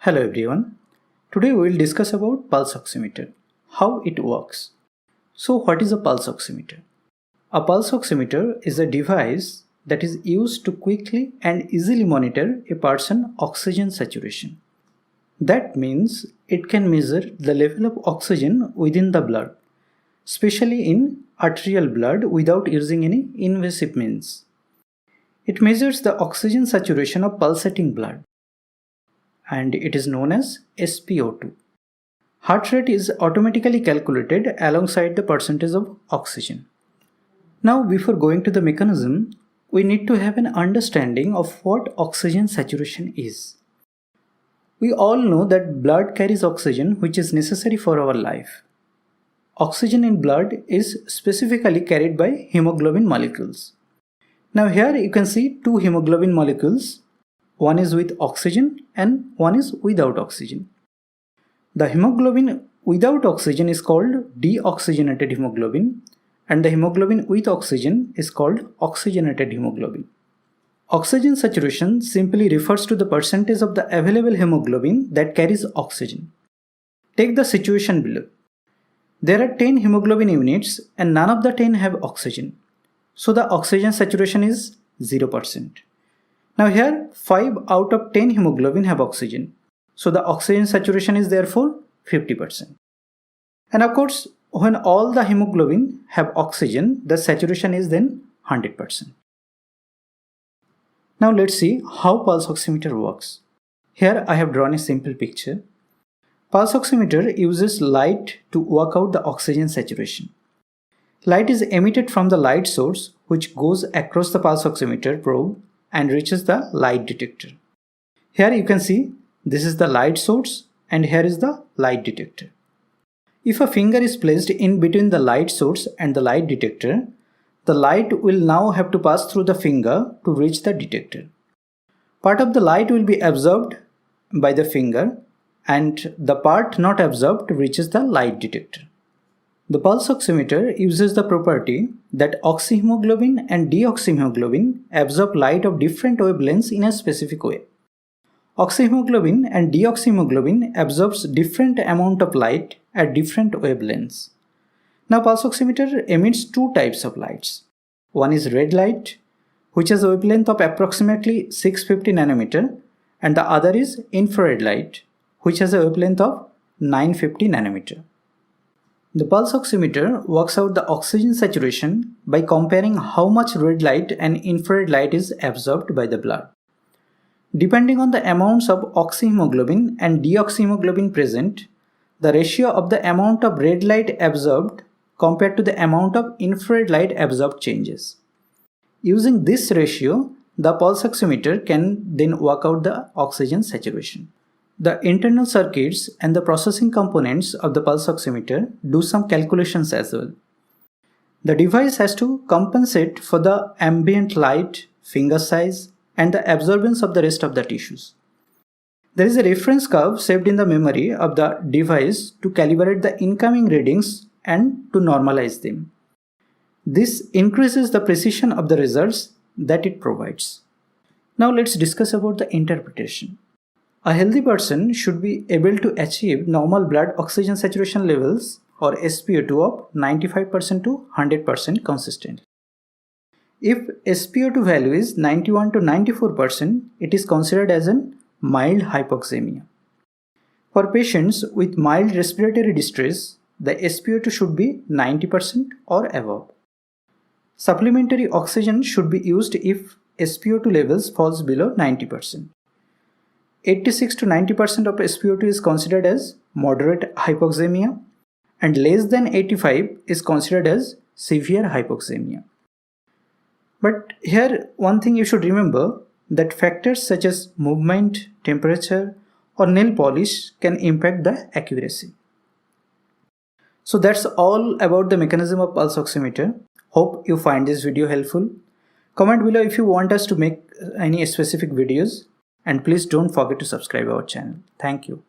Hello everyone. Today we will discuss about pulse oximeter, how it works. So what is a pulse oximeter? A pulse oximeter is a device that is used to quickly and easily monitor a person's oxygen saturation. That means it can measure the level of oxygen within the blood, especially in arterial blood without using any invasive means. It measures the oxygen saturation of pulsating blood, and it is known as SpO2. Heart rate is automatically calculated alongside the percentage of oxygen. Now, before going to the mechanism, we need to have an understanding of what oxygen saturation is. We all know that blood carries oxygen, which is necessary for our life. Oxygen in blood is specifically carried by hemoglobin molecules. Now here you can see two hemoglobin molecules. One is with oxygen and one is without oxygen. The hemoglobin without oxygen is called deoxygenated hemoglobin, and the hemoglobin with oxygen is called oxygenated hemoglobin. Oxygen saturation simply refers to the percentage of the available hemoglobin that carries oxygen. Take the situation below. There are 10 hemoglobin units and none of the 10 have oxygen. So the oxygen saturation is 0%. Now here 5 out of 10 hemoglobin have oxygen. So the oxygen saturation is therefore 50%. And of course, when all the hemoglobin have oxygen, the saturation is then 100%. Now let's see how pulse oximeter works. Here I have drawn a simple picture. Pulse oximeter uses light to work out the oxygen saturation. Light is emitted from the light source, which goes across the pulse oximeter probe and reaches the light detector. Here you can see this is the light source and here is the light detector. If a finger is placed in between the light source and the light detector, the light will now have to pass through the finger to reach the detector. Part of the light will be absorbed by the finger and the part not absorbed reaches the light detector. The pulse oximeter uses the property that oxyhemoglobin and deoxyhemoglobin absorb light of different wavelengths in a specific way. Oxyhemoglobin and deoxyhemoglobin absorbs different amount of light at different wavelengths. Now pulse oximeter emits two types of lights. One is red light, which has a wavelength of approximately 650 nanometer, and the other is infrared light, which has a wavelength of 950 nanometer. The pulse oximeter works out the oxygen saturation by comparing how much red light and infrared light is absorbed by the blood. Depending on the amounts of oxyhemoglobin and deoxyhemoglobin present, the ratio of the amount of red light absorbed compared to the amount of infrared light absorbed changes. Using this ratio, the pulse oximeter can then work out the oxygen saturation. The internal circuits and the processing components of the pulse oximeter do some calculations as well. The device has to compensate for the ambient light, finger size, and the absorbance of the rest of the tissues. There is a reference curve saved in the memory of the device to calibrate the incoming readings and to normalize them. This increases the precision of the results that it provides. Now let's discuss about the interpretation. A healthy person should be able to achieve normal blood oxygen saturation levels or SpO2 of 95% to 100% consistently. If SpO2 value is 91 to 94%, it is considered as a mild hypoxemia. For patients with mild respiratory distress, the SpO2 should be 90% or above. Supplementary oxygen should be used if SpO2 levels falls below 90%. 86 to 90% of SpO2 is considered as moderate hypoxemia and less than 85 is considered as severe hypoxemia. But here one thing you should remember that factors such as movement, temperature or nail polish can impact the accuracy. So that's all about the mechanism of pulse oximeter. Hope you find this video helpful. Comment below if you want us to make any specific videos. And please don't forget to subscribe our channel. Thank you.